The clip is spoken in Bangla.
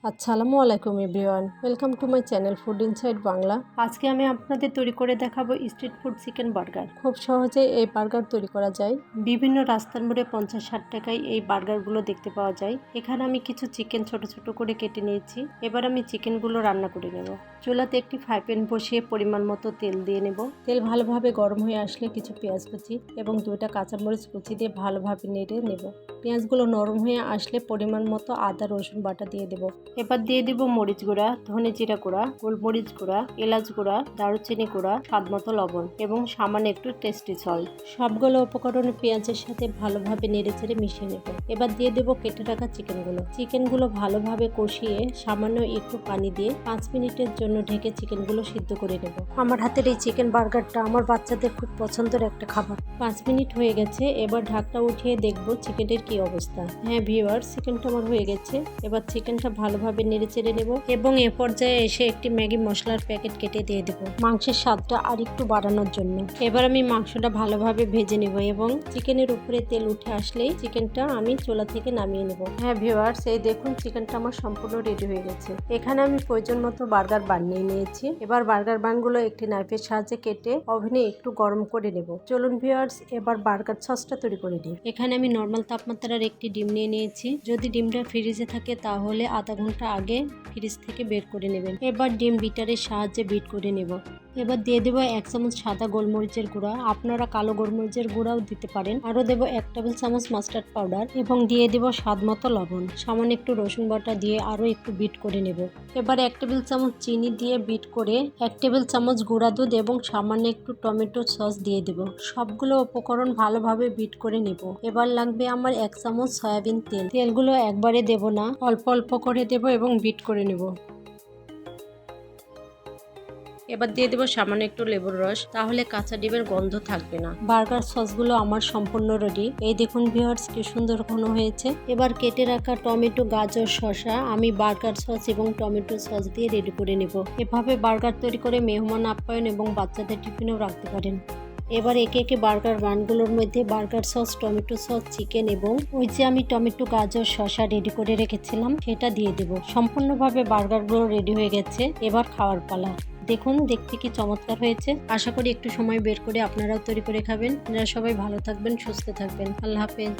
আসসালামু আলাইকুম everyone, welcome to my channel food inside Bangla. আজকে আমি আপনাদের তৈরি করে দেখাবো স্ট্রিট ফুড চিকেন বার্গার। খুব সহজে এই বার্গার তৈরি করা যায়। বিভিন্ন রাস্তার মোড়ে 50-60 টাকায় এই বার্গারগুলো দেখতে পাওয়া যায়। এখানে আমি কিছু চিকেন ছোট ছোট করে কেটে নিয়েছি। এবার আমি চিকেনগুলো রান্না করে নেব। চুলাতে একটি ফ্রাই প্যান বসিয়ে পরিমাণ মতো তেল দিয়ে নেব। তেল ভালোভাবে গরম হয়ে আসলে কিছু পেঁয়াজ কুচি এবং 2টা কাঁচামরিচ কুচি দিয়ে ভালোভাবে নেড়ে নেব। পেঁয়াজগুলো নরম হয়ে আসলে পরিমাণ মতো আদা রসুন বাটা দিয়ে দেব। এবার দিয়ে দিব মরিচ গুঁড়া, ধনে জিরা গুঁড়া, গোলমরিচ গুঁড়া, এলাচ গুঁড়া, দারুচিনি গুঁড়া, স্বাদমতো লবণ এবং সামান্য একটু টেস্টি সল্ট। সবগুলো উপকরণ পেঁয়াজের সাথে ভালোভাবে নেড়েচেড়ে মিশিয়ে নেব। এবার দিয়ে দেব কেটে রাখা চিকেনগুলো ভালোভাবে কষিয়ে সামান্য একটু পানি দিয়ে 5 মিনিটের জন্য ঢেকে চিকেনগুলো সিদ্ধ করে নেব। আমার হাতের এই চিকেন বার্গারটা আমার বাচ্চাদের খুব পছন্দের একটা খাবার। 5 মিনিট হয়ে গেছে। এবার ঢাকটা উঠিয়ে দেখব চিকেনের কি অবস্থা। হ্যাঁ ভিউয়ার, চিকেনটা আমার হয়ে গেছে। এবার চিকেনটা ভালোভাবে নেড়ে চেড়ে নেব এবং এ পর্যায়ে এসে একটি ম্যাগি মশলার প্যাকেট কেটে দিয়ে দেব মাংসের স্বাদটা আর একটু বাড়ানোর জন্য। এবার আমি মাংসটা ভালোভাবে ভেজে নেব এবং চিকেনের উপরে তেল উঠে আসলেই চিকেনটা আমি চুলা থেকে নামিয়ে নেব। হ্যাঁ ভিউয়ার্স, এই দেখুন চিকেনটা আমার সম্পূর্ণ রেডি হয়ে গেছে। এখানে আমি প্রয়োজন মতো বার্গার বান নিয়ে নিয়েছি। এবার বার্গার বানগুলো একটি নাইফের সাহায্যে কেটে ওভেনে একটু গরম করে নেব। চলুন ভিউয়ার্স, এবার বার্গার সসটা তৈরি করে নিই। এখানে আমি নর্মাল তাপমাত্রার একটি ডিম নিয়ে নিয়েছি। যদি ডিমটা ফ্রিজে থাকে তাহলে আধা ঘন্টা আগে ফ্রিজ থেকে বের করে নেবেন। এবার ডিম বিটারের সাহায্যে বিট করে নেব। এবার দিয়ে দেবো 1 চামচ সাদা গোলমরিচের গুঁড়া, আপনারা কালো গোলমরিচের গুঁড়াও দিতে পারেন। আরও দেবো 1 টেবিল চামচ মাস্টার্ড পাউডার এবং দিয়ে দেবো স্বাদ মতো লবণ। সামান্য একটু রসুন বাটা দিয়ে আরও একটু বিট করে নেব। এবার 1 টেবিল চামচ চিনি দিয়ে বিট করে 1 টেবিল চামচ গুঁড়া দুধ এবং সামান্য একটু টমেটো সস দিয়ে দেব। সবগুলো উপকরণ ভালোভাবে বিট করে নেব। এবার লাগবে আমার 1 চামচ সয়াবিন তেল। তেলগুলো একবারে দেব না, অল্প অল্প করে দেব এবং বিট করে নেব। এবার দিয়ে দেবো সামান্য একটু লেবুর রস, তাহলে কাঁচা ডিমের গন্ধ থাকবে না। বার্গার সসগুলো আমার সম্পূর্ণ রেডি। এই দেখুন ভিউয়ার্স, কি সুন্দর ঘন হয়েছে। এবার কেটে রাখা টমেটো, গাজর, শসা আমি বার্গার সস এবং টমেটো সস দিয়ে রেডি করে নেব। এভাবে বার্গার তৈরি করে মেহমান আপ্যায়ন এবং বাচ্চাদের টিফিনেও রাখতে পারেন। এবার একে একে বার্গার বানগুলোর মধ্যে burger sauce, tomato sauce, chicken এবং ওই যে আমি টমেটো, গাজর, শসা রেডি করে রেখেছিলাম সেটা দিয়ে দেব। সম্পূর্ণভাবে বার্গারগুলো রেডি হয়ে গেছে। এবার খাওয়ার পালা। দেখুন দেখতে কি চমৎকার হয়েছে। আশা করি একটু সময় বের করে আপনারাও তৈরি করে খাবেন। আপনারা সবাই ভালো থাকবেন, সুস্থ থাকবেন। আল্লাহ হাফেজ।